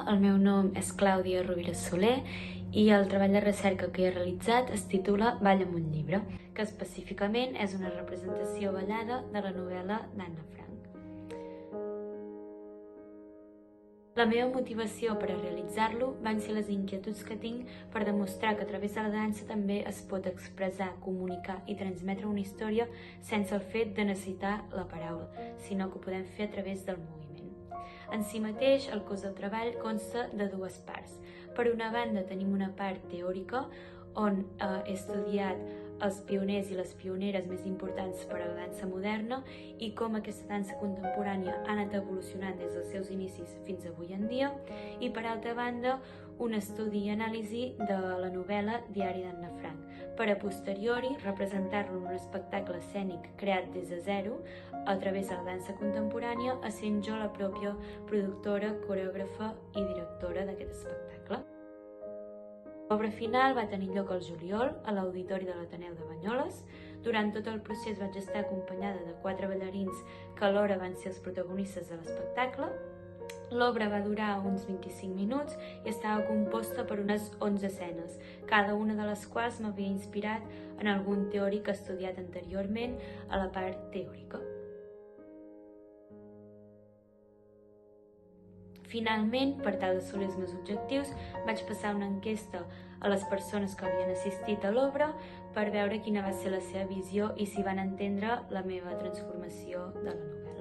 el meu nom és Clàudia Rovira Soler i el treball de recerca que he realitzat es titula Balla amb un llibre, que específicament és una representació ballada de la novel·la d'Anna Frank. La meva motivació per a realitzar-lo van ser les inquietuds que tinc per demostrar que a través de la dansa també es pot expressar, comunicar i transmetre una història sense el fet de necessitar la paraula, sinó que ho podem fer a través del moviment. En si mateix, el cos del treball consta de dues parts. Per una banda tenim una part teòrica on he estudiat els pioners i les pioneres més importants per a la dansa moderna i com aquesta dansa contemporània ha anat evolucionant des dels seus inicis fins avui en dia, i per altra banda un estudi i anàlisi de la novel·la Diari d'Anna Frank, per a posteriori representar-lo en un espectacle escènic creat des de zero a través de la dansa contemporània, essent jo la pròpia productora, coreògrafa i directora d'aquest espectacle. L'obra final va tenir lloc al juliol a l'Auditori de l'Ateneu de Banyoles. Durant tot el procés vaig estar acompanyada de 4 ballarins que alhora van ser els protagonistes de l'espectacle. L'obra va durar uns 25 minuts i estava composta per unes 11 escenes, cada una de les quals m'havia inspirat en algun teòric estudiat anteriorment a la part teòrica. Finalment, per tal d'assolir els meus objectius, vaig passar una enquesta a les persones que havien assistit a l'obra per veure quina va ser la seva visió i si van entendre la meva transformació de la novel·la.